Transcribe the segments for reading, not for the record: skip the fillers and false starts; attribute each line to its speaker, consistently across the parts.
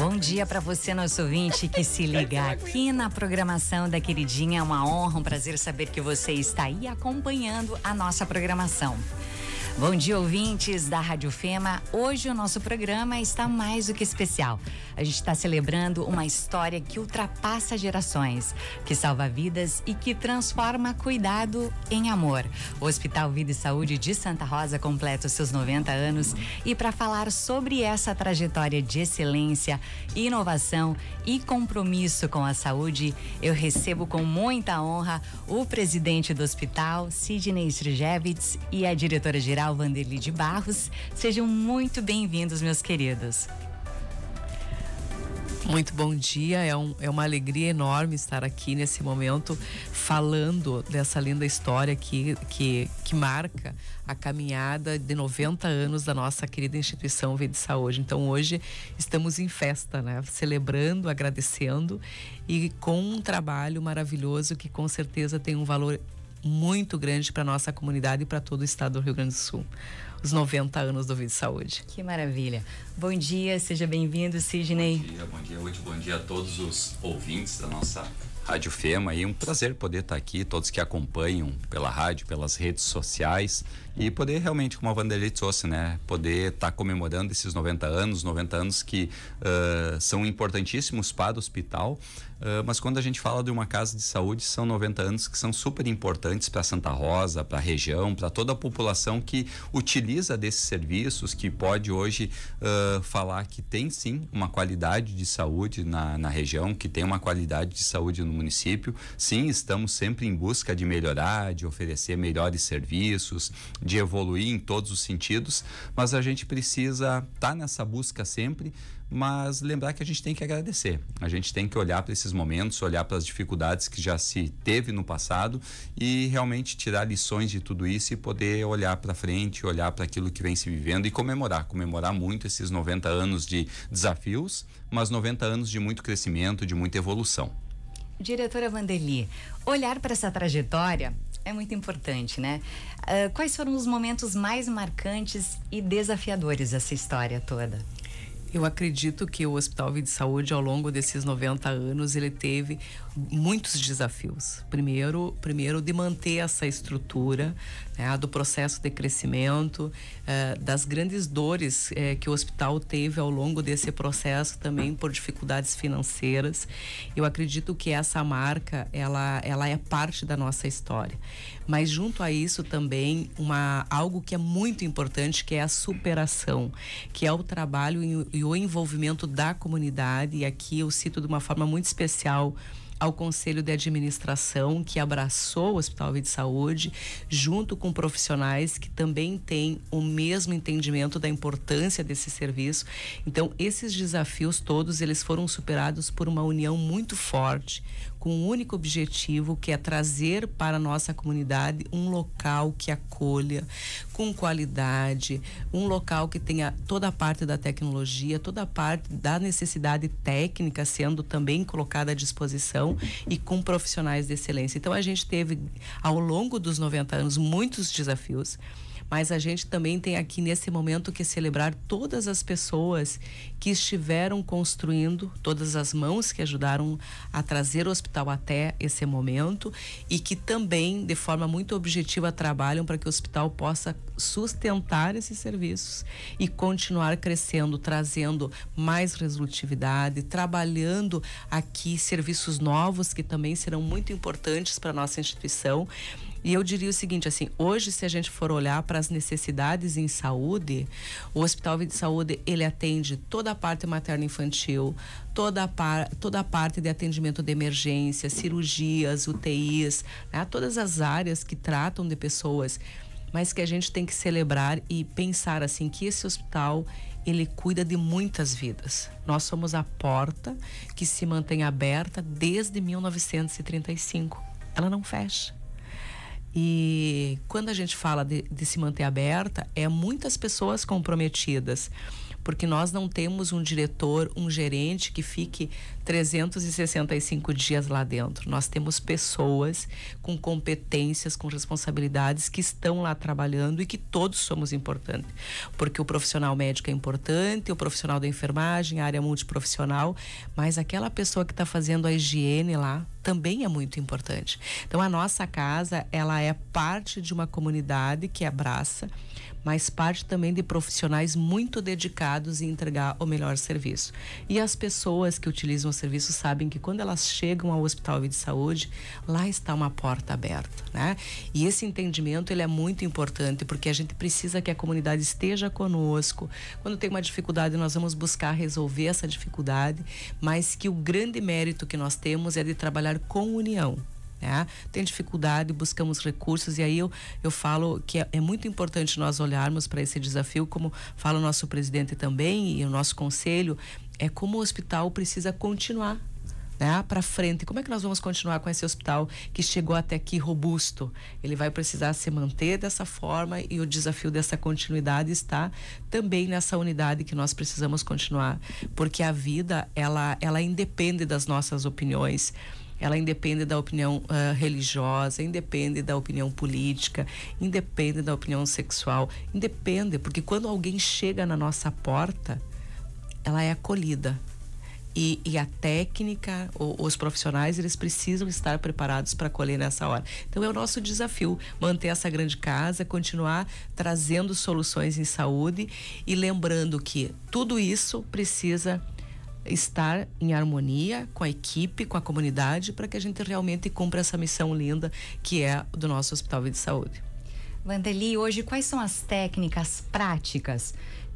Speaker 1: Bom dia para você, nosso ouvinte, que se liga aqui na programação da Queridinha. É uma honra, um prazer saber que você está aí acompanhando a nossa programação. Bom dia, ouvintes da Rádio Fema. Hoje o nosso programa está mais do que especial. A gente está celebrando uma história que ultrapassa gerações, que salva vidas e que transforma cuidado em amor. O Hospital Vida e Saúde de Santa Rosa completa os seus 90 anos e para falar sobre essa trajetória de excelência, inovação e compromisso com a saúde, eu recebo com muita honra o presidente do hospital, Sidney Strigevitz, e a diretora-geral, Vanderly de Barros. Sejam muito bem-vindos, meus queridos.
Speaker 2: Muito bom dia, é uma alegria enorme estar aqui nesse momento falando dessa linda história que marca a caminhada de 90 anos da nossa querida instituição Vida e Saúde. Então hoje estamos em festa, né? Celebrando, agradecendo e com um trabalho maravilhoso que com certeza tem um valor muito grande para nossa comunidade e para todo o estado do Rio Grande do Sul. Os 90 anos do Vida e Saúde.
Speaker 1: Que maravilha. Bom dia, seja bem-vindo, Sidney.
Speaker 3: Bom dia, bom dia a todos os ouvintes da nossa Rádio Fema. E um prazer poder estar aqui, todos que acompanham pela rádio, pelas redes sociais, e poder realmente, como a Vanderly trouxe, né, poder estar comemorando esses 90 anos que são importantíssimos para o hospital, mas quando a gente fala de uma casa de saúde, são 90 anos que são super importantes para Santa Rosa, para a região, para toda a população que utiliza desses serviços, que pode hoje falar que tem sim uma qualidade de saúde na região, que tem uma qualidade de saúde no município. Sim, estamos sempre em busca de melhorar, de oferecer melhores serviços, de evoluir em todos os sentidos, mas a gente precisa estar nessa busca sempre, mas lembrar que a gente tem que agradecer, a gente tem que olhar para esses momentos, olhar para as dificuldades que já se teve no passado e realmente tirar lições de tudo isso e poder olhar para frente, olhar para aquilo que vem se vivendo e comemorar muito esses 90 anos de desafios, mas 90 anos de muito crescimento, de muita evolução.
Speaker 1: Diretora Vanderly, olhar para essa trajetória é muito importante, né? Quais foram os momentos mais marcantes e desafiadores dessa história toda?
Speaker 2: Eu acredito que o Hospital Vida e Saúde, ao longo desses 90 anos, ele teve muitos desafios. Primeiro de manter essa estrutura, né, do processo de crescimento, das grandes dores que o hospital teve ao longo desse processo, também por dificuldades financeiras. Eu acredito que essa marca, ela é parte da nossa história. Mas junto a isso também algo que é muito importante, que é a superação, que é o trabalho e o envolvimento da comunidade. E aqui eu cito de uma forma muito especial ao Conselho de Administração, que abraçou o Hospital Vida e Saúde, junto com profissionais que também têm o mesmo entendimento da importância desse serviço. Então, esses desafios todos, eles foram superados por uma união muito forte, com um único objetivo, que é trazer para a nossa comunidade um local que acolha, com qualidade, um local que tenha toda a parte da tecnologia, toda a parte da necessidade técnica sendo também colocada à disposição e com profissionais de excelência. Então, a gente teve, ao longo dos 90 anos, muitos desafios, mas a gente também tem aqui nesse momento que celebrar todas as pessoas que estiveram construindo, todas as mãos que ajudaram a trazer o hospital até esse momento e que também, de forma muito objetiva, trabalham para que o hospital possa sustentar esses serviços e continuar crescendo, trazendo mais resolutividade, trabalhando aqui serviços novos que também serão muito importantes para a nossa instituição. E eu diria o seguinte, assim, hoje, se a gente for olhar para as necessidades em saúde, o Hospital Vida e Saúde, ele atende toda a parte materno-infantil, toda a parte de atendimento de emergência, cirurgias, UTIs, né? Todas as áreas que tratam de pessoas, mas que a gente tem que celebrar e pensar assim, que esse hospital, ele cuida de muitas vidas. Nós somos a porta que se mantém aberta desde 1935. Ela não fecha. E quando a gente fala de se manter aberta, muitas pessoas comprometidas, porque nós não temos um diretor, um gerente que fique 365 dias lá dentro. Nós temos pessoas com competências, com responsabilidades que estão lá trabalhando e que todos somos importantes. Porque o profissional médico é importante, o profissional da enfermagem, a área multiprofissional, mas aquela pessoa que está fazendo a higiene lá também é muito importante. Então, a nossa casa, ela é parte de uma comunidade que abraça, mas parte também de profissionais muito dedicados em entregar o melhor serviço. E as pessoas que utilizam o serviço sabem que quando elas chegam ao Hospital Vida e Saúde, lá está uma porta aberta, né? E esse entendimento, ele é muito importante, porque a gente precisa que a comunidade esteja conosco. Quando tem uma dificuldade, nós vamos buscar resolver essa dificuldade, mas que o grande mérito que nós temos é de trabalhar com união. Tem dificuldade, buscamos recursos, e aí eu falo que é muito importante nós olharmos para esse desafio, como fala o nosso presidente também e o nosso conselho, é como o hospital precisa continuar para frente. Como é que nós vamos continuar com esse hospital que chegou até aqui robusto? Ele vai precisar se manter dessa forma, e o desafio dessa continuidade está também nessa unidade que nós precisamos continuar, porque a vida, ela independe das nossas opiniões. Ela independe da opinião religiosa, independe da opinião política, independe da opinião sexual, independe, porque quando alguém chega na nossa porta, ela é acolhida. E a técnica, os profissionais, eles precisam estar preparados para acolher nessa hora. Então, é o nosso desafio, manter essa grande casa, continuar trazendo soluções em saúde, e lembrando que tudo isso precisa estar em harmonia com a equipe, com a comunidade, para que a gente realmente cumpra essa missão linda que é do nosso Hospital Vida e Saúde.
Speaker 1: Wandeli, hoje quais são as técnicas práticas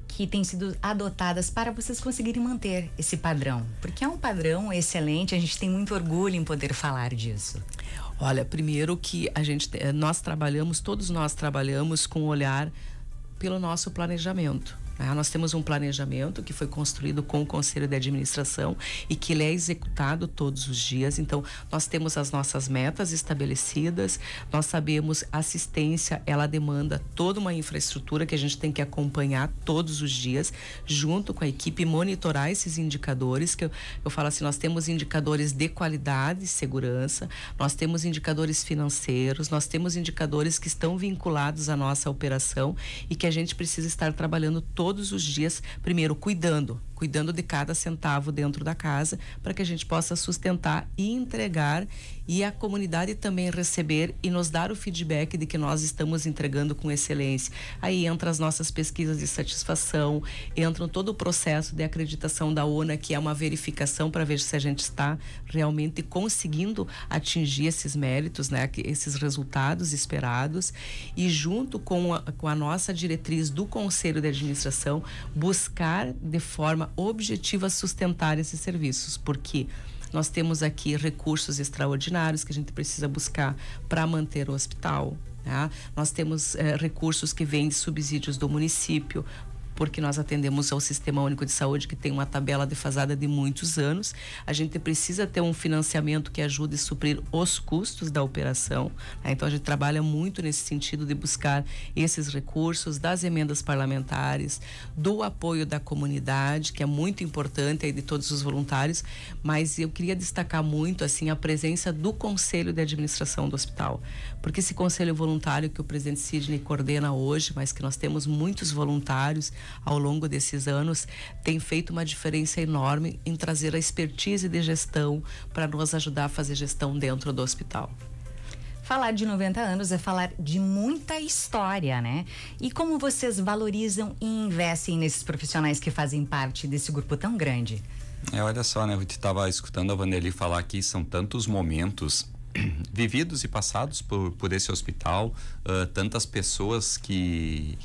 Speaker 1: que têm sido adotadas para vocês conseguirem manter esse padrão? Porque é um padrão excelente, a gente tem muito orgulho em poder falar disso.
Speaker 2: Olha, primeiro que todos nós trabalhamos com o olhar pelo nosso planejamento. Nós temos um planejamento que foi construído com o Conselho de Administração e que ele é executado todos os dias. Então, nós temos as nossas metas estabelecidas, nós sabemos assistência, ela demanda toda uma infraestrutura que a gente tem que acompanhar todos os dias, junto com a equipe, monitorar esses indicadores, que eu falo assim, nós temos indicadores de qualidade e segurança, nós temos indicadores financeiros, nós temos indicadores que estão vinculados à nossa operação e que a gente precisa estar trabalhando todos os dias, primeiro cuidando de cada centavo dentro da casa, para que a gente possa sustentar e entregar, e a comunidade também receber e nos dar o feedback de que nós estamos entregando com excelência. Aí entra as nossas pesquisas de satisfação, entra todo o processo de acreditação da ONA, que é uma verificação para ver se a gente está realmente conseguindo atingir esses méritos, esses resultados esperados, e junto com a nossa diretriz do Conselho de Administração, buscar de forma objetiva sustentar esses serviços, porque nós temos aqui recursos extraordinários que a gente precisa buscar para manter o hospital. Nós temos recursos que vêm de subsídios do município, porque nós atendemos ao Sistema Único de Saúde, que tem uma tabela defasada de muitos anos. A gente precisa ter um financiamento que ajude a suprir os custos da operação. Então, a gente trabalha muito nesse sentido de buscar esses recursos, das emendas parlamentares, do apoio da comunidade, que é muito importante, aí, de todos os voluntários. Mas eu queria destacar muito, assim, a presença do Conselho de Administração do hospital. Porque esse conselho voluntário que o presidente Sidney coordena hoje, mas que nós temos muitos voluntários ao longo desses anos, tem feito uma diferença enorme em trazer a expertise de gestão para nos ajudar a fazer gestão dentro do hospital.
Speaker 1: Falar de 90 anos é falar de muita história, né? E como vocês valorizam e investem nesses profissionais que fazem parte desse grupo tão grande?
Speaker 3: Olha só, né? Eu estava escutando a Wandeli falar aqui, são tantos momentos vividos e passados por esse hospital, tantas pessoas que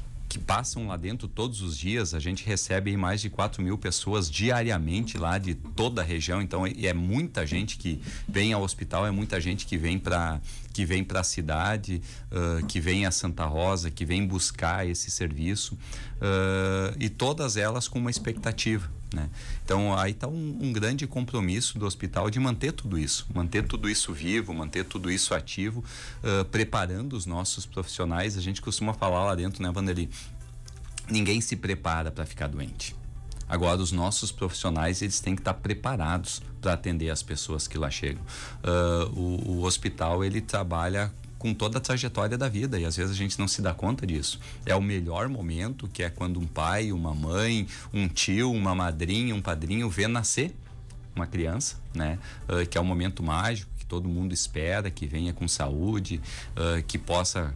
Speaker 3: passam lá dentro todos os dias. A gente recebe mais de 4.000 pessoas diariamente lá de toda a região, então é muita gente que vem ao hospital, é muita gente que vem para a cidade, que vem a Santa Rosa, que vem buscar esse serviço, e todas elas com uma expectativa, né? Então aí está um grande compromisso do hospital de manter tudo isso vivo, manter tudo isso ativo, preparando os nossos profissionais. A gente costuma falar lá dentro, né, Wandeli? Ninguém se prepara para ficar doente. Agora, os nossos profissionais, eles têm que estar preparados para atender as pessoas que lá chegam. O hospital, ele trabalha com toda a trajetória da vida e às vezes a gente não se dá conta disso. É o melhor momento, que é quando um pai, uma mãe, um tio, uma madrinha, um padrinho vê nascer uma criança, né? Que é um momento mágico, que todo mundo espera, que venha com saúde, que possa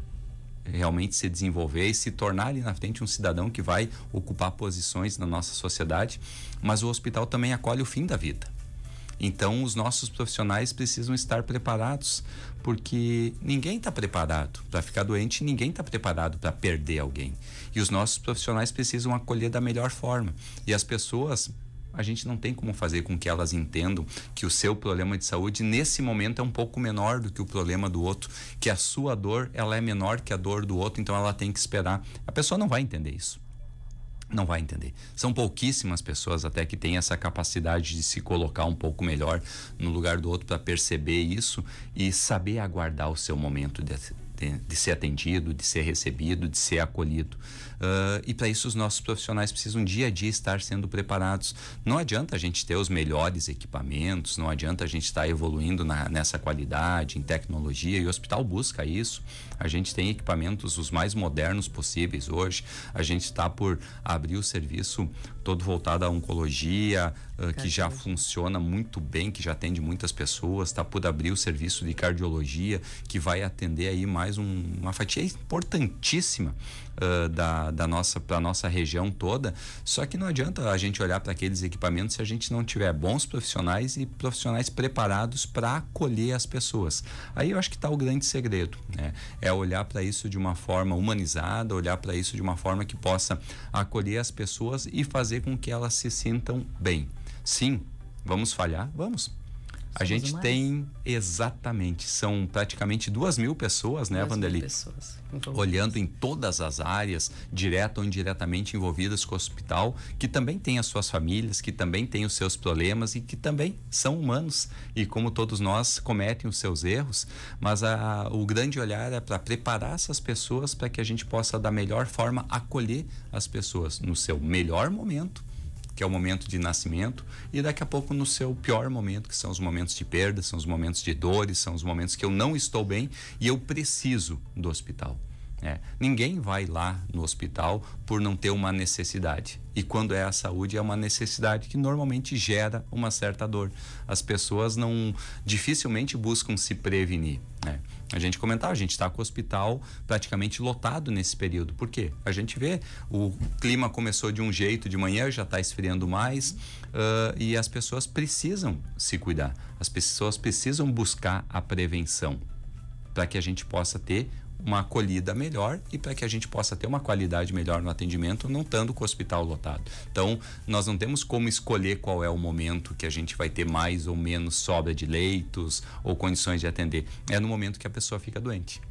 Speaker 3: realmente se desenvolver e se tornar ali na frente um cidadão que vai ocupar posições na nossa sociedade. Mas o hospital também acolhe o fim da vida. Então, os nossos profissionais precisam estar preparados, porque ninguém está preparado para ficar doente, ninguém está preparado para perder alguém. E os nossos profissionais precisam acolher da melhor forma. E as pessoas, a gente não tem como fazer com que elas entendam que o seu problema de saúde, nesse momento, é um pouco menor do que o problema do outro, que a sua dor, ela é menor que a dor do outro, então ela tem que esperar. A pessoa não vai entender isso. Não vai entender. São pouquíssimas pessoas até que têm essa capacidade de se colocar um pouco melhor no lugar do outro para perceber isso e saber aguardar o seu momento de ser atendido, de ser recebido, de ser acolhido. E para isso os nossos profissionais precisam dia a dia estar sendo preparados. Não adianta a gente ter os melhores equipamentos, não adianta a gente estar evoluindo nessa qualidade, em tecnologia, e o hospital busca isso. A gente tem equipamentos os mais modernos possíveis hoje. A gente está por abrir o serviço todo voltado à oncologia, que já funciona muito bem, que já atende muitas pessoas. Está por abrir o serviço de cardiologia, que vai atender aí mais uma fatia importantíssima para a nossa região toda. Só que não adianta a gente olhar para aqueles equipamentos se a gente não tiver bons profissionais e profissionais preparados para acolher as pessoas. Aí eu acho que está o grande segredo, né? É olhar para isso de uma forma humanizada, olhar para isso de uma forma que possa acolher as pessoas e fazer com que elas se sintam bem. Sim, vamos falhar? Vamos. A gente tem, exatamente, são praticamente 2.000 pessoas, né, Wanderly?
Speaker 2: 2.000 pessoas
Speaker 3: olhando em todas as áreas, direta ou indiretamente envolvidas com o hospital, que também tem as suas famílias, que também tem os seus problemas e que também são humanos. E como todos nós, cometem os seus erros, mas o grande olhar é para preparar essas pessoas para que a gente possa, da melhor forma, acolher as pessoas no seu melhor momento, que é o momento de nascimento, e daqui a pouco no seu pior momento, que são os momentos de perda, são os momentos de dores, são os momentos que eu não estou bem e eu preciso do hospital. Ninguém vai lá no hospital por não ter uma necessidade. E quando é a saúde, é uma necessidade que normalmente gera uma certa dor. As pessoas dificilmente buscam se prevenir, né? A gente comentava, a gente está com o hospital praticamente lotado nesse período. Por quê? A gente vê, o clima começou de um jeito de manhã, já está esfriando mais, e as pessoas precisam se cuidar. As pessoas precisam buscar a prevenção para que a gente possa ter uma acolhida melhor e para que a gente possa ter uma qualidade melhor no atendimento, não estando com o hospital lotado. Então, nós não temos como escolher qual é o momento que a gente vai ter mais ou menos sobra de leitos ou condições de atender. É no momento que a pessoa fica doente.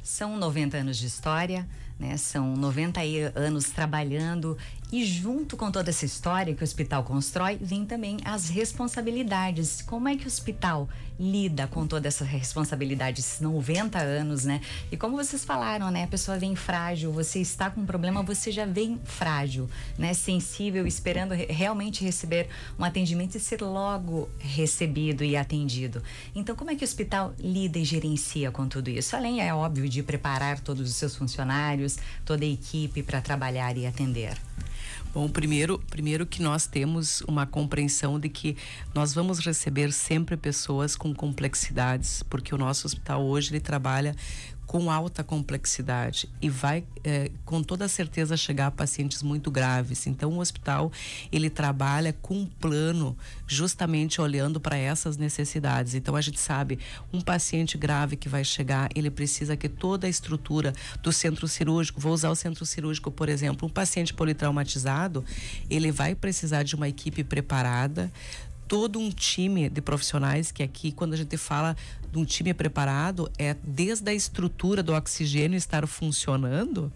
Speaker 1: São 90 anos de história, né? São 90 anos trabalhando, e junto com toda essa história que o hospital constrói, vem também as responsabilidades. Como é que o hospital lida com toda essa responsabilidade, esses 90 anos, né? E como vocês falaram, né? A pessoa vem frágil, você está com um problema, você já vem frágil, né? Sensível, esperando realmente receber um atendimento e ser logo recebido e atendido. Então, como é que o hospital lida e gerencia com tudo isso? Além, é óbvio, de preparar todos os seus funcionários, toda a equipe para trabalhar e atender.
Speaker 2: Bom, primeiro que nós temos uma compreensão de que nós vamos receber sempre pessoas com complexidades, porque o nosso hospital hoje ele trabalha com alta complexidade e vai com toda certeza chegar a pacientes muito graves. Então o hospital ele trabalha com um plano justamente olhando para essas necessidades. Então a gente sabe, um paciente grave que vai chegar, ele precisa que toda a estrutura do centro cirúrgico, vou usar o centro cirúrgico por exemplo, um paciente politraumatizado, ele vai precisar de uma equipe preparada, todo um time de profissionais, que aqui, quando a gente fala de um time preparado, é desde a estrutura do oxigênio estar funcionando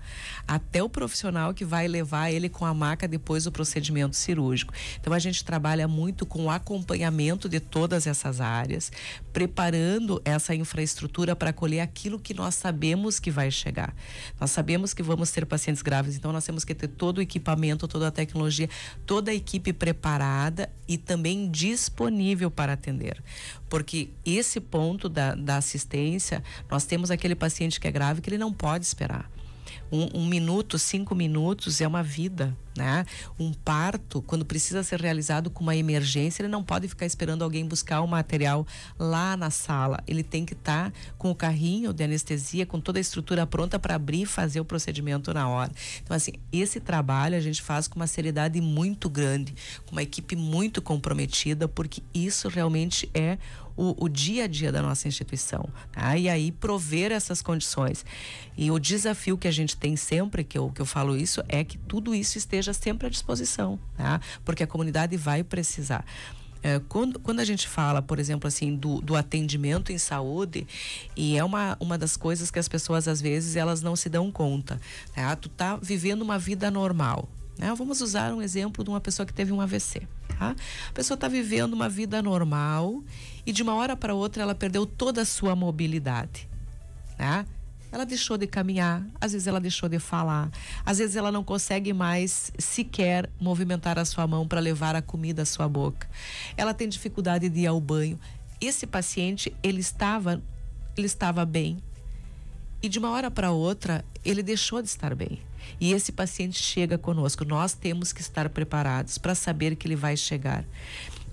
Speaker 2: até o profissional que vai levar ele com a maca depois do procedimento cirúrgico. Então a gente trabalha muito com o acompanhamento de todas essas áreas, preparando essa infraestrutura para acolher aquilo que nós sabemos que vai chegar. Nós sabemos que vamos ter pacientes graves, então nós temos que ter todo o equipamento, toda a tecnologia, toda a equipe preparada e também disponível para atender. Porque esse ponto da assistência, nós temos aquele paciente que é grave que ele não pode esperar. Um minuto, 5 minutos é uma vida, né? Um parto, quando precisa ser realizado com uma emergência, ele não pode ficar esperando alguém buscar o material lá na sala. Ele tem que estar com o carrinho de anestesia, com toda a estrutura pronta para abrir e fazer o procedimento na hora. Então, assim, esse trabalho a gente faz com uma seriedade muito grande, com uma equipe muito comprometida, porque isso realmente é o dia a dia da nossa instituição, tá? E aí prover essas condições. E o desafio que a gente tem sempre, que eu falo isso, é que tudo isso esteja sempre à disposição, tá? Porque a comunidade vai precisar. Quando a gente fala, por exemplo, assim, do atendimento em saúde, e é uma das coisas que as pessoas, às vezes, elas não se dão conta, tá? Tu tá vivendo uma vida normal, né? Vamos usar um exemplo de uma pessoa que teve um AVC, tá? A pessoa está vivendo uma vida normal e de uma hora para outra ela perdeu toda a sua mobilidade, né? Ela deixou de caminhar, às vezes ela deixou de falar, às vezes ela não consegue mais sequer movimentar a sua mão para levar a comida à sua boca. Ela tem dificuldade de ir ao banho. Esse paciente, ele estava bem e de uma hora para outra ele deixou de estar bem. E esse paciente chega conosco. Nós temos que estar preparados para saber que ele vai chegar.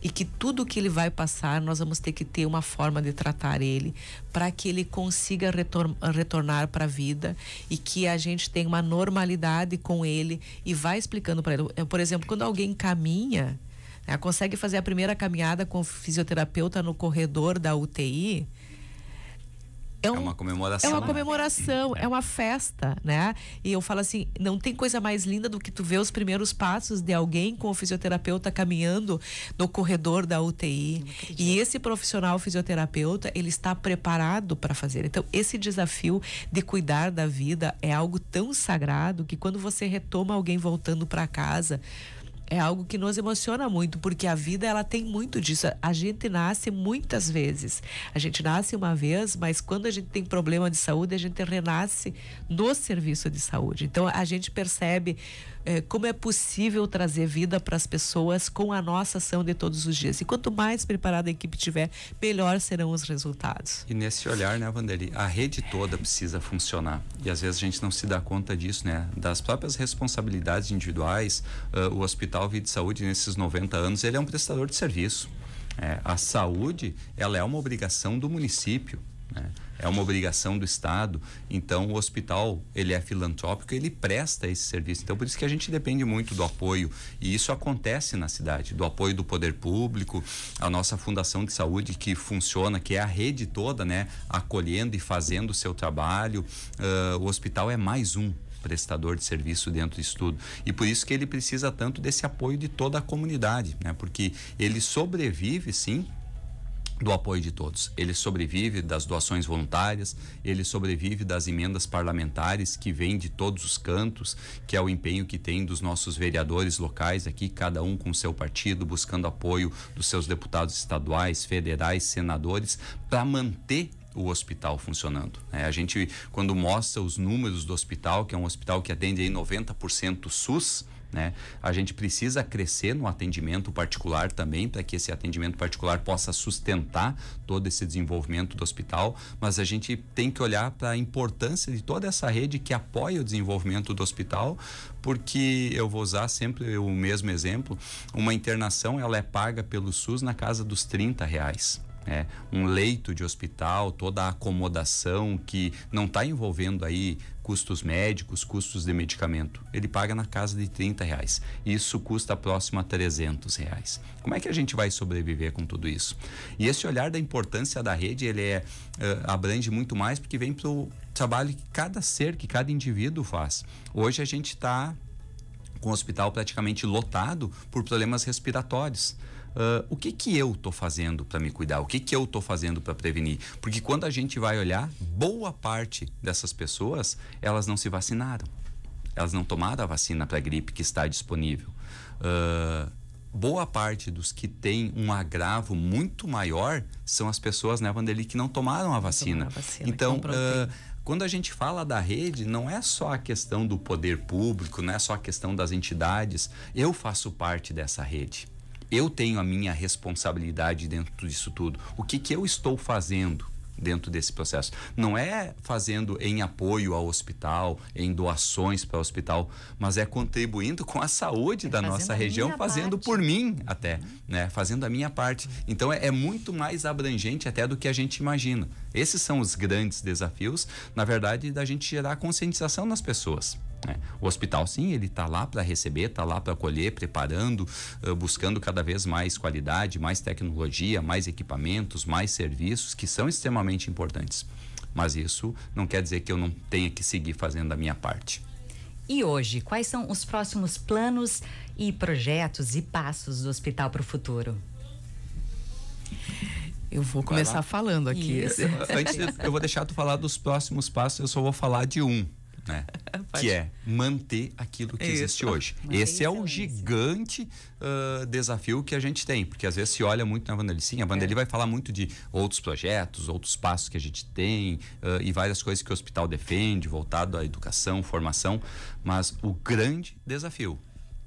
Speaker 2: E que tudo que ele vai passar, nós vamos ter que ter uma forma de tratar ele para que ele consiga retornar para a vida e que a gente tenha uma normalidade com ele e vai explicando para ele. Por exemplo, quando alguém caminha, né, consegue fazer a primeira caminhada com o fisioterapeuta no corredor da UTI, é uma comemoração. É uma comemoração, é uma festa, né? E eu falo assim, não tem coisa mais linda do que tu ver os primeiros passos de alguém com o fisioterapeuta caminhando no corredor da UTI. E esse profissional fisioterapeuta, ele está preparado para fazer. Então, esse desafio de cuidar da vida é algo tão sagrado que quando você retoma alguém voltando para casa, é algo que nos emociona muito, porque a vida, ela tem muito disso. A gente nasce muitas vezes. A gente nasce uma vez, mas quando a gente tem problema de saúde, a gente renasce no serviço de saúde. Então, a gente percebe como é possível trazer vida para as pessoas com a nossa ação de todos os dias. E quanto mais preparada a equipe tiver, melhor serão os resultados.
Speaker 3: E nesse olhar, né, Vanderly, a rede toda precisa funcionar. E às vezes a gente não se dá conta disso, né? Das próprias responsabilidades individuais. O Hospital Vida e Saúde, nesses 90 anos, ele é um prestador de serviço. A saúde, ela é uma obrigação do município, né? É uma obrigação do Estado. Então, o hospital, ele é filantrópico, ele presta esse serviço. Então, por isso que a gente depende muito do apoio, e isso acontece na cidade, do apoio do poder público, a nossa Fundação de Saúde que funciona, que é a rede toda, né, acolhendo e fazendo o seu trabalho. O hospital é mais um prestador de serviço dentro disso tudo. E por isso que ele precisa tanto desse apoio de toda a comunidade, né? Porque ele sobrevive, sim, do apoio de todos. Ele sobrevive das doações voluntárias, ele sobrevive das emendas parlamentares que vêm de todos os cantos, que é o empenho que tem dos nossos vereadores locais aqui, cada um com seu partido, buscando apoio dos seus deputados estaduais, federais, senadores, para manter o hospital funcionando. A gente, quando mostra os números do hospital, que é um hospital que atende aí 90% SUS, né? A gente precisa crescer no atendimento particular também, para que esse atendimento particular possa sustentar todo esse desenvolvimento do hospital, mas a gente tem que olhar para a importância de toda essa rede que apoia o desenvolvimento do hospital, porque eu vou usar sempre o mesmo exemplo, uma internação, ela é paga pelo SUS na casa dos R$30. Um leito de hospital, toda a acomodação que não está envolvendo aí custos médicos, custos de medicamento, ele paga na casa de R$30. Isso custa próximo a R$300. Como é que a gente vai sobreviver com tudo isso? E esse olhar da importância da rede, ele abrange muito mais, porque vem para o trabalho que cada ser, que cada indivíduo faz. Hoje a gente está com o hospital praticamente lotado por problemas respiratórios. O que eu estou fazendo para me cuidar? O que eu estou fazendo para prevenir? Porque quando a gente vai olhar, boa parte dessas pessoas, elas não se vacinaram. Elas não tomaram a vacina para a gripe que está disponível. Boa parte dos que têm um agravo muito maior são as pessoas, né, Vanderly, que não tomaram a vacina. Então, quando a gente fala da rede, não é só a questão do poder público, não é só a questão das entidades. Eu faço parte dessa rede. Eu tenho a minha responsabilidade dentro disso tudo. O que eu estou fazendo dentro desse processo? Não é fazendo em apoio ao hospital, em doações para o hospital, mas é contribuindo com a saúde da nossa região, fazendo por mim até, né? Fazendo a minha parte. Então é muito mais abrangente até do que a gente imagina. Esses são os grandes desafios, na verdade, da gente gerar conscientização nas pessoas. O hospital, sim, ele está lá para receber, está lá para acolher, preparando, buscando cada vez mais qualidade, mais tecnologia, mais equipamentos, mais serviços, que são extremamente importantes. Mas isso não quer dizer que eu não tenha que seguir fazendo a minha parte.
Speaker 1: E hoje, quais são os próximos planos e projetos e passos do hospital para o futuro?
Speaker 2: Eu vou começar falando aqui.
Speaker 3: Antes, eu vou deixar tu falar dos próximos passos, eu só vou falar de um. Né? Que é manter aquilo que existe hoje. Esse é o gigante desafio que a gente tem, porque às vezes se olha muito na Vanderly. Sim, a Vanderly vai falar muito de outros projetos, outros passos que a gente tem e várias coisas que o hospital defende, voltado à educação, formação, mas o grande desafio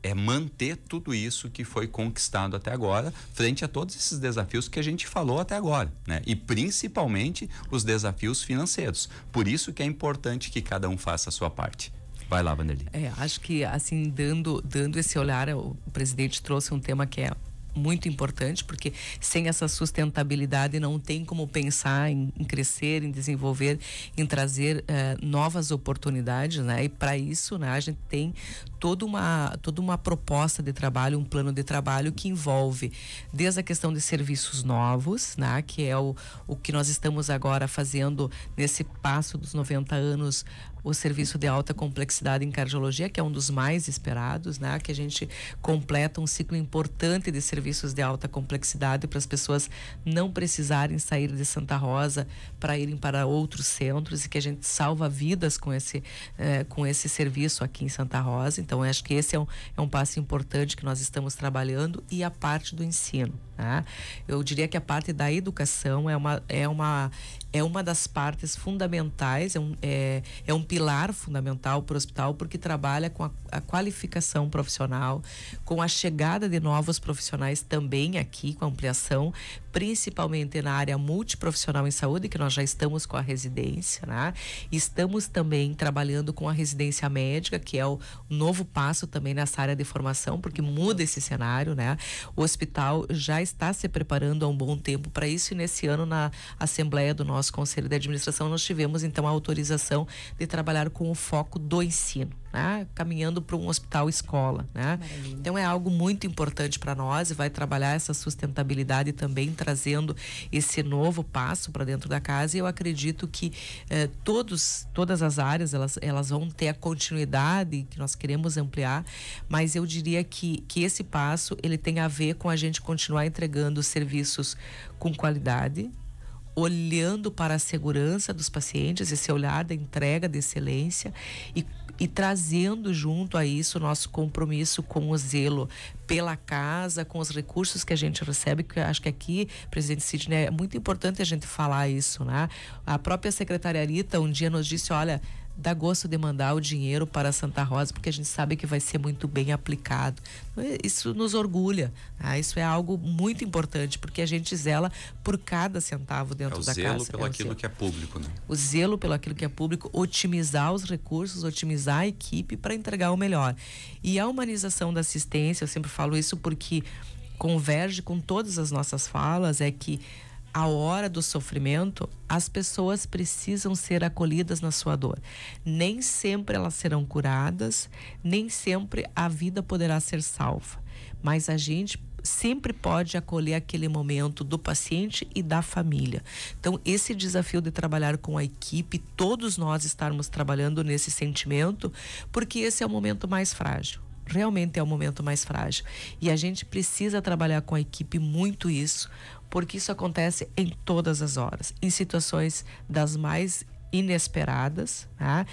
Speaker 3: é manter tudo isso que foi conquistado até agora, frente a todos esses desafios que a gente falou até agora, né? E principalmente os desafios financeiros. Por isso que é importante que cada um faça a sua parte. Vai lá, Vanderly.
Speaker 2: Acho que assim, dando esse olhar, o presidente trouxe um tema que é muito importante, porque sem essa sustentabilidade não tem como pensar em crescer, em desenvolver, em trazer novas oportunidades, né? E para isso, né, a gente tem toda uma proposta de trabalho, um plano de trabalho que envolve desde a questão de serviços novos, né, que é o que nós estamos agora fazendo nesse passo dos 90 anos, o serviço de alta complexidade em cardiologia, que é um dos mais esperados, né? Que a gente completa um ciclo importante de serviços de alta complexidade para as pessoas não precisarem sair de Santa Rosa para irem para outros centros, e que a gente salva vidas com esse serviço aqui em Santa Rosa. Então, eu acho que esse é um passo importante que nós estamos trabalhando, e a parte do ensino, né? Eu diria que a parte da educação é uma das partes fundamentais, é um pilar fundamental para o hospital, porque trabalha com a qualificação profissional, com a chegada de novos profissionais também aqui, com a ampliação, principalmente na área multiprofissional em saúde, que nós já estamos com a residência, né? Estamos também trabalhando com a residência médica, que é o novo passo também nessa área de formação, porque muda esse cenário, né? O hospital já está se preparando há um bom tempo para isso, e nesse ano, na Assembleia do nosso Conselho de Administração, nós tivemos então a autorização de trabalhar com o foco do ensino, né? Caminhando para um hospital escola, né? Então é algo muito importante para nós, e vai trabalhar essa sustentabilidade também, trazendo esse novo passo para dentro da casa. E eu acredito que todas as áreas elas vão ter a continuidade que nós queremos ampliar, mas eu diria que esse passo ele tem a ver com a gente continuar entregando serviços com qualidade, olhando para a segurança dos pacientes, esse olhar da entrega de excelência, e trazendo junto a isso o nosso compromisso com o zelo pela casa, com os recursos que a gente recebe, que eu acho que aqui, presidente Sidney, é muito importante a gente falar isso, né? A própria secretária Rita um dia nos disse, olha, dá gosto de mandar o dinheiro para Santa Rosa, porque a gente sabe que vai ser muito bem aplicado. Isso nos orgulha, né? Isso é algo muito importante, porque a gente zela por cada centavo dentro da casa.
Speaker 3: O zelo pelo aquilo que é público, né?
Speaker 2: O zelo pelo aquilo que é público, otimizar os recursos, otimizar a equipe para entregar o melhor. E a humanização da assistência, eu sempre falo isso porque converge com todas as nossas falas, é que a hora do sofrimento, as pessoas precisam ser acolhidas na sua dor. Nem sempre elas serão curadas, nem sempre a vida poderá ser salva. Mas a gente sempre pode acolher aquele momento do paciente e da família. Então, esse desafio de trabalhar com a equipe, todos nós estarmos trabalhando nesse sentimento, porque esse é o momento mais frágil. realmente é o momento mais frágil. E a gente precisa trabalhar com a equipe muito isso, porque isso acontece em todas as horas, em situações das mais inesperadas, tá?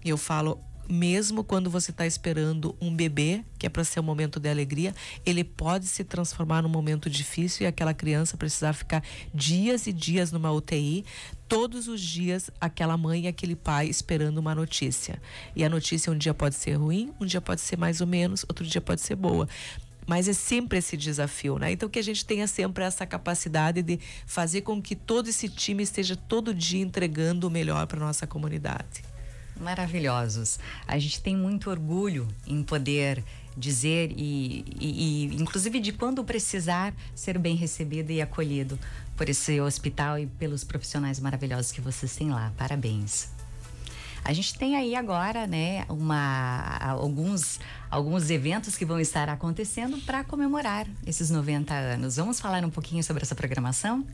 Speaker 2: Eu falo, mesmo quando você está esperando um bebê, que é para ser um momento de alegria, ele pode se transformar num momento difícil e aquela criança precisar ficar dias e dias numa UTI, todos os dias aquela mãe e aquele pai esperando uma notícia. E a notícia um dia pode ser ruim, um dia pode ser mais ou menos, outro dia pode ser boa. Mas é sempre esse desafio, né? Então que a gente tenha sempre essa capacidade de fazer com que todo esse time esteja todo dia entregando o melhor para nossa comunidade.
Speaker 1: Maravilhosos. A gente tem muito orgulho em poder dizer e inclusive de quando precisar ser bem recebido e acolhido por esse hospital e pelos profissionais maravilhosos que vocês têm lá. Parabéns. A gente tem aí agora, né, alguns eventos que vão estar acontecendo para comemorar esses 90 anos. Vamos falar um pouquinho sobre essa programação?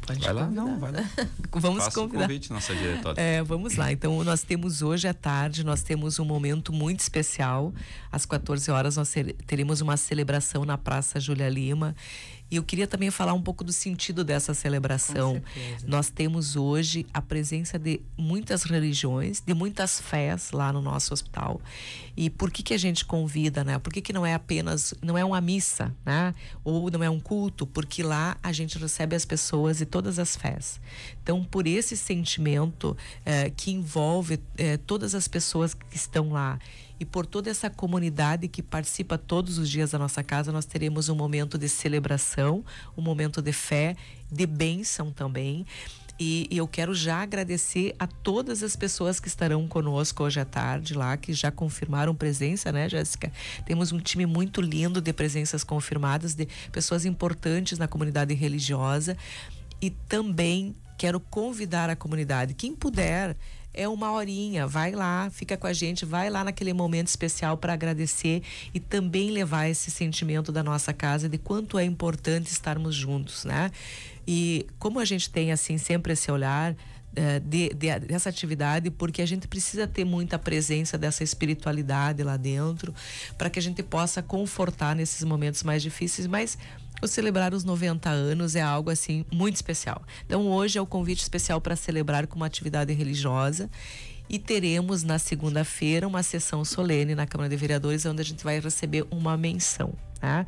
Speaker 2: Pode
Speaker 3: vai lá,
Speaker 2: convidar.
Speaker 3: não, vai lá.
Speaker 2: Vamos
Speaker 3: Faça
Speaker 2: convidar.
Speaker 3: o convite, nossa diretora.
Speaker 2: Vamos lá. Então, nós temos hoje à tarde, nós temos um momento muito especial. Às 14 horas, nós teremos uma celebração na Praça Júlia Lima. E eu queria também falar um pouco do sentido dessa celebração. Nós temos hoje a presença de muitas religiões, de muitas fés lá no nosso hospital. E por que a gente convida, né? Por que não é apenas, não é uma missa, né? Ou não é um culto? Porque lá a gente recebe as pessoas de todas as fés. Então, por esse sentimento que envolve todas as pessoas que estão lá, e por toda essa comunidade que participa todos os dias da nossa casa, nós teremos um momento de celebração, um momento de fé, de bênção também. E eu quero já agradecer a todas as pessoas que estarão conosco hoje à tarde lá, que já confirmaram presença, né, Jéssica? Temos um time muito lindo de presenças confirmadas, de pessoas importantes na comunidade religiosa. E também quero convidar a comunidade, quem puder, é uma horinha, vai lá, fica com a gente, vai lá naquele momento especial para agradecer e também levar esse sentimento da nossa casa de quanto é importante estarmos juntos, né? E como a gente tem assim sempre esse olhar dessa atividade, porque a gente precisa ter muita presença dessa espiritualidade lá dentro, para que a gente possa confortar nesses momentos mais difíceis, mas o celebrar os 90 anos é algo assim muito especial. Então hoje é o convite especial para celebrar com uma atividade religiosa e teremos na segunda-feira uma sessão solene na Câmara de Vereadores, onde a gente vai receber uma menção, tá?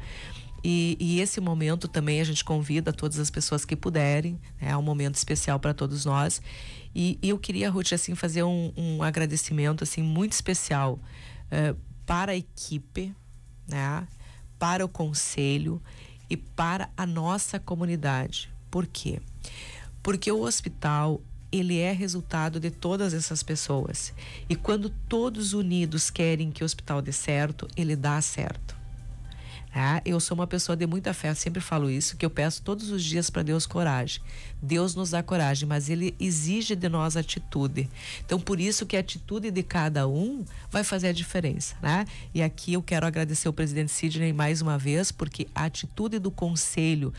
Speaker 2: E esse momento também a gente convida todas as pessoas que puderem, né? É um momento especial para todos nós. E eu queria, Ruth, assim, fazer um agradecimento assim muito especial para a equipe, né? Para o conselho e para a nossa comunidade. Por quê? Porque o hospital, ele é resultado de todas essas pessoas. E quando todos unidos querem que o hospital dê certo, ele dá certo. Eu sou uma pessoa de muita fé, eu sempre falo isso, que eu peço todos os dias para Deus coragem. Deus nos dá coragem, mas Ele exige de nós atitude. Então, por isso que a atitude de cada um vai fazer a diferença, né? E aqui eu quero agradecer o presidente Sidney mais uma vez, porque a atitude do conselho,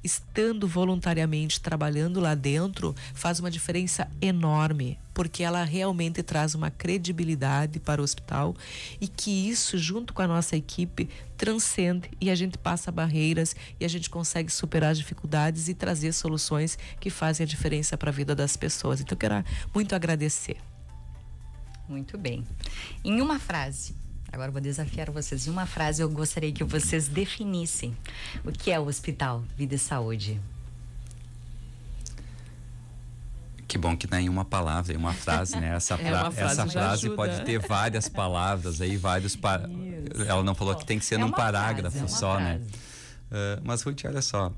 Speaker 2: estando voluntariamente trabalhando lá dentro, faz uma diferença enorme, porque ela realmente traz uma credibilidade para o hospital e que isso, junto com a nossa equipe, transcende e a gente passa barreiras e a gente consegue superar as dificuldades e trazer soluções que fazem a diferença para a vida das pessoas. Então, eu quero muito agradecer.
Speaker 1: Muito bem. Em uma frase, agora eu vou desafiar vocês. Em uma frase, eu gostaria que vocês definissem o que é o Hospital Vida e Saúde.
Speaker 3: Que bom que não é em uma palavra, em uma frase, né? Essa frase pode ter várias palavras aí, Ela não falou que tem que ser num parágrafo só, né? Mas, Ruth, olha só,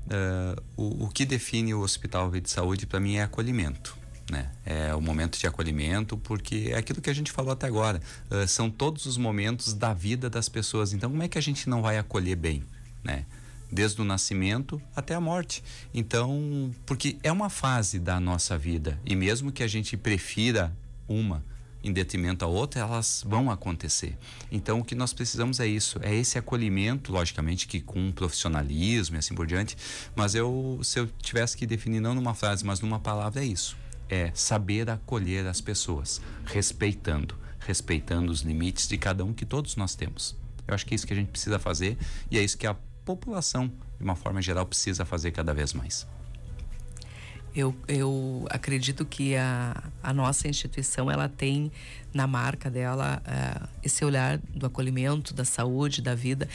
Speaker 3: o que define o Hospital Vida e Saúde para mim é acolhimento. Né? É o momento de acolhimento, porque é aquilo que a gente falou até agora, são todos os momentos da vida das pessoas. Então, como é que a gente não vai acolher bem, né? Desde o nascimento até a morte. Então, porque é uma fase da nossa vida, e mesmo que a gente prefira uma em detrimento à outra, elas vão acontecer. Então, o que nós precisamos é isso, é esse acolhimento, logicamente que com profissionalismo e assim por diante, mas se eu tivesse que definir não numa frase, mas numa palavra, é isso. É saber acolher as pessoas, respeitando, respeitando os limites de cada um que todos nós temos. Eu acho que é isso que a gente precisa fazer e é isso que a população, de uma forma geral, precisa fazer cada vez mais.
Speaker 2: Eu acredito que a nossa instituição, ela tem na marca dela esse olhar do acolhimento, da saúde, da vida,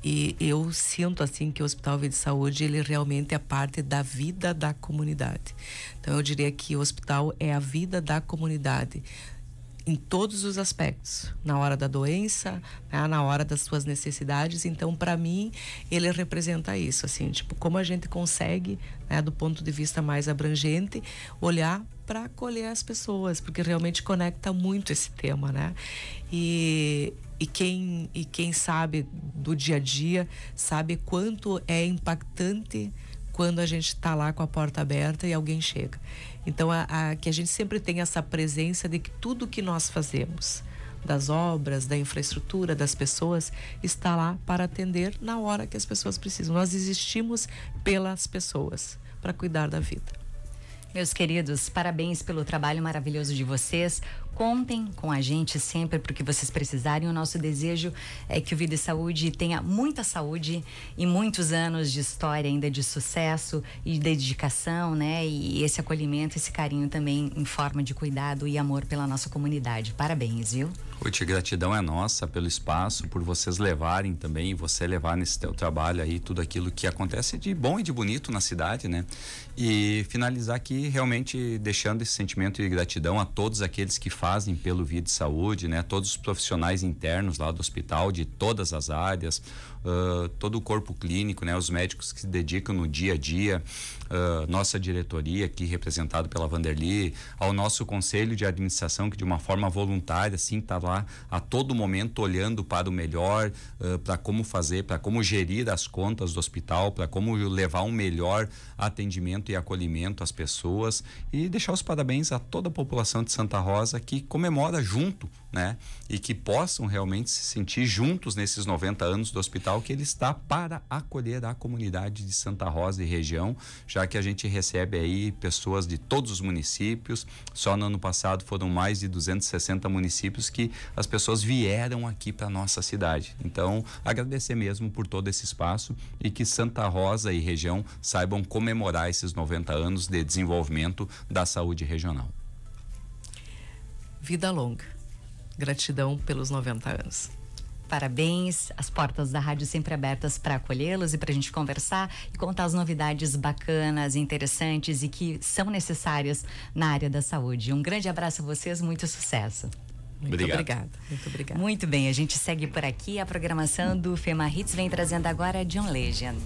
Speaker 2: e eu sinto assim que o Hospital Vida e Saúde, ele realmente é parte da vida da comunidade. Então eu diria que o hospital é a vida da comunidade em todos os aspectos, na hora da doença, né, na hora das suas necessidades. Então, para mim, ele representa isso, assim, tipo, como a gente consegue, né, do ponto de vista mais abrangente, olhar para acolher as pessoas, porque realmente conecta muito esse tema, né? E quem sabe do dia a dia, sabe quanto é impactante quando a gente está lá com a porta aberta e alguém chega. Então, que a gente sempre tem essa presença de que tudo que nós fazemos, das obras, da infraestrutura, das pessoas, está lá para atender na hora que as pessoas precisam. Nós existimos pelas pessoas, para cuidar da vida.
Speaker 1: Meus queridos, parabéns pelo trabalho maravilhoso de vocês. Contem com a gente sempre para o que vocês precisarem. O nosso desejo é que o Vida e Saúde tenha muita saúde e muitos anos de história ainda, de sucesso e dedicação, né? E esse acolhimento, esse carinho também em forma de cuidado e amor pela nossa comunidade. Parabéns, viu?
Speaker 3: Ruth, gratidão é nossa pelo espaço, por vocês levarem também, você levar nesse teu trabalho aí tudo aquilo que acontece de bom e de bonito na cidade, né? E finalizar aqui realmente deixando esse sentimento de gratidão a todos aqueles que fazem pelo Vida e Saúde, né? Todos os profissionais internos lá do hospital, de todas as áreas, todo o corpo clínico, né? Os médicos que se dedicam no dia a dia, nossa diretoria aqui representado pela Vanderly, ao nosso conselho de administração que de uma forma voluntária, assim, está lá a todo momento olhando para o melhor, para como fazer, para como gerir as contas do hospital, para como levar um melhor atendimento e acolhimento às pessoas, e deixar os parabéns a toda a população de Santa Rosa que comemora junto, né? E que possam realmente se sentir juntos nesses 90 anos do hospital, que ele está para acolher a comunidade de Santa Rosa e região, já que a gente recebe aí pessoas de todos os municípios. Só no ano passado foram mais de 260 municípios que as pessoas vieram aqui para nossa cidade. Então, agradecer mesmo por todo esse espaço e que Santa Rosa e região saibam comemorar esses 90 anos de desenvolvimento da saúde regional.
Speaker 2: Vida longa. Gratidão pelos 90 anos.
Speaker 1: Parabéns, as portas da rádio sempre abertas para acolhê-los e para a gente conversar e contar as novidades bacanas, interessantes e que são necessárias na área da saúde. Um grande abraço a vocês, muito sucesso.
Speaker 2: Muito obrigada. Muito obrigada.
Speaker 1: Muito bem, a gente segue por aqui. A programação do FEMA Hits vem trazendo agora John Legend.